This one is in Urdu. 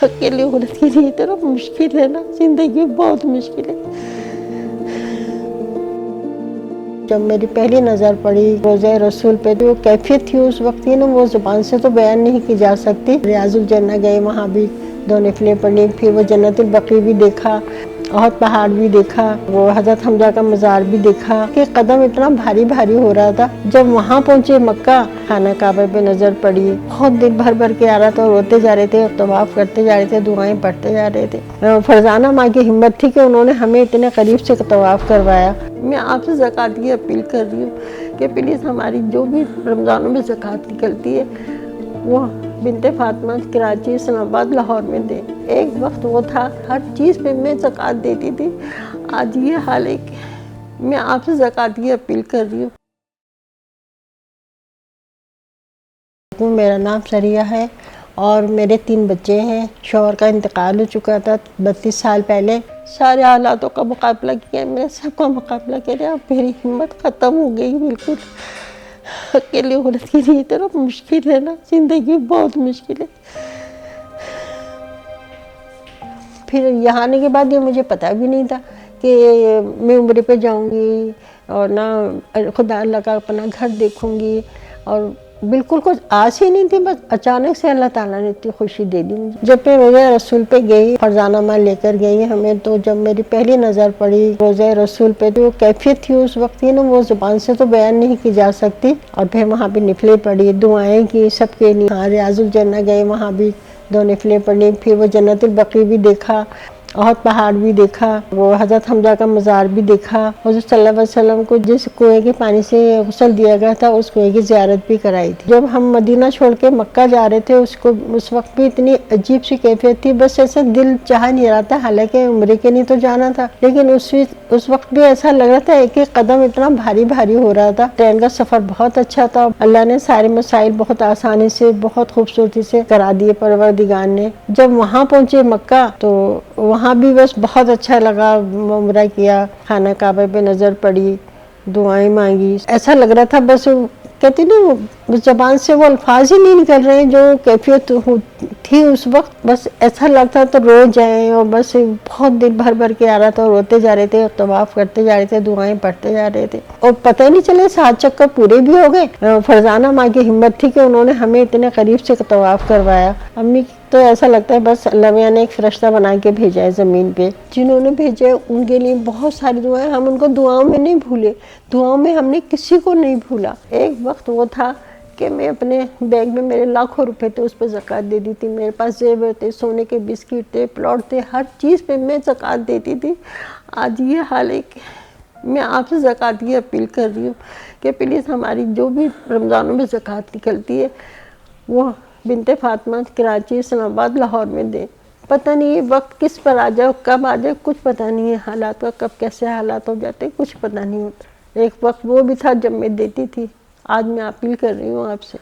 اکیلی عورت کے لیے اتنا مشکل ہے نا، زندگی بہت مشکل ہے۔ جب میری پہلی نظر پڑی روضہ رسول پہ، جو کیفیت تھی اس وقت کی نا، وہ زبان سے تو بیان نہیں کی جا سکتی۔ ریاض الجنہ گئے، وہاں بھی 2 نفلیں پڑھی، پھر وہ جنت البقیع بھی دیکھا، احد پہاڑ بھی دیکھا، وہ حضرت حمزہ کا مزار بھی دیکھا کہ قدم اتنا بھاری بھاری ہو رہا تھا۔ جب وہاں پہنچے مکہ، خانہ کعبہ پہ نظر پڑی، بہت دل بھر بھر کے آ رہا تھا، روتے جا رہے تھے، طواف کرتے جا رہے تھے، دعائیں پڑھتے جا رہے تھے۔ فرزانہ ماں کی ہمت تھی کہ انہوں نے ہمیں اتنے قریب سے طواف کروایا۔ میں آپ سے زکوٰۃ کی اپیل کر رہی ہوں کہ پلیز ہماری جو بھی رمضانوں میں زکوٰۃ نکلتی ہے وہ بنت فاطمہ کراچی، اسلام آباد، لاہور میں دیں۔ ایک وقت وہ تھا ہر چیز پہ میں زکوٰۃ دیتی تھی، آج یہ حال ہے کہ میں آپ سے زکوٰۃ کی اپیل کر رہی ہوں۔ میرا نام سریہ ہے اور میرے 3 بچے ہیں۔ شوہر کا انتقال ہو چکا تھا 32 سال پہلے۔ سارے حالاتوں کا مقابلہ کیا، میں سب کا مقابلہ کریا، اب میری ہمت ختم ہو گئی بالکل۔ اکیلی عورت کے لیے اتنا مشکل ہے نا، زندگی بہت مشکل ہے۔ پھر یہاں آنے کے بعد یہ مجھے پتہ بھی نہیں تھا کہ میں عمرے پہ جاؤں گی اور نہ خدا اللہ کا اپنا گھر دیکھوں گی، اور بالکل کچھ آس ہی نہیں تھی، بس اچانک سے اللہ تعالیٰ نے اتنی خوشی دے دی مجھے۔ جب میں روضہ رسول پہ گئی، فرزانہ ماں لے کر گئی ہمیں، تو جب میری پہلی نظر پڑی روضہ رسول پہ، جو کیفیت تھی اس وقت کی نا، وہ زبان سے تو بیان نہیں کی جا سکتی۔ اور پھر وہاں پہ نفلیں پڑھی، دعائیں کی سب کے لیے۔ ریاض الجنہ گئے، وہاں بھی 2 نفلیں پڑھی، پھر وہ جنت البقیع بھی دیکھا، احد پہاڑ بھی دیکھا، وہ حضرت حمزہ کا مزار بھی دیکھا۔ حضور صلی اللہ علیہ وسلم کو جس کنویں کے پانی سے غسل دیا گیا تھا، اس کنویں کی زیارت بھی کرائی تھی۔ جب ہم مدینہ چھوڑ کے مکہ جا رہے تھے، اس وقت بھی اتنی عجیب سی کیفیت تھی، بس ایسے دل چاہ نہیں رہا تھا، حالانکہ عمرے کے لیے تو جانا تھا، لیکن اس وقت بھی ایسا لگ رہا تھا ایک ایک قدم اتنا بھاری بھاری ہو رہا تھا۔ ٹرین کا سفر بہت اچھا تھا، اللہ نے سارے مسائل بہت آسانی سے، بہت خوبصورتی سے کرا دیے پروردگار نے۔ جب وہاں پہنچے مکہ تو وہاں بھی بس بہت اچھا لگا، عمرہ کیا، خانہ کعبہ پہ نظر پڑی، دعائیں مانگی، ایسا لگ رہا تھا بس کہتے نا زبان سے وہ الفاظ ہی نہیں نکل رہے جو کیفیت تھی اس وقت، بس ایسا لگتا تو رو جائیں، اور بس بہت دل بھر بھر کے آ رہا تھا، روتے جا رہے تھے، طواف کرتے جا رہے تھے، دعائیں پڑھتے جا رہے تھے، اور پتہ ہی نہیں چلے 7 چکر پورے بھی ہو گئے۔ فرزانہ ماں کی ہمت تھی کہ انہوں نے ہمیں اتنے قریب سے طواف کروایا۔ امی تو ایسا لگتا ہے بس اللہ میاں نے ایک فرشتہ بنا کے بھیجا ہے زمین پہ، جنہوں نے بھیجا ہے ان کے لیے بہت ساری دعائیں، ہم ان کو دعاؤں میں نہیں بھولے، دعاؤں میں ہم نے کسی کو نہیں بھولا۔ ایک وقت وہ تھا کہ میں اپنے بیگ میں میرے لاکھوں روپے تھے، اس پہ زکوٰۃ دیتی تھی، میرے پاس زیور تھے، سونے کے بسکٹ تھے، پلاٹ تھے، ہر چیز پہ میں زکوٰۃ دیتی تھی۔ آج یہ حال ہے کہ میں آپ سے زکوٰۃ کی اپیل کر رہی ہوں کہ پلیز ہماری جو بھی رمضانوں میں زکوٰۃ نکلتی ہے وہ بنت فاطمہ کراچی، اسلام آباد، لاہور میں دیں۔ پتہ نہیں یہ وقت کس پر آ جائے، کب آ جائے، کچھ پتہ نہیں ہے، حالات کا کب کیسے حالات ہو جاتے کچھ پتہ نہیں ہوتا۔ ایک وقت وہ بھی تھا جب میں دیتی تھی، آج میں اپیل کر رہی ہوں آپ سے۔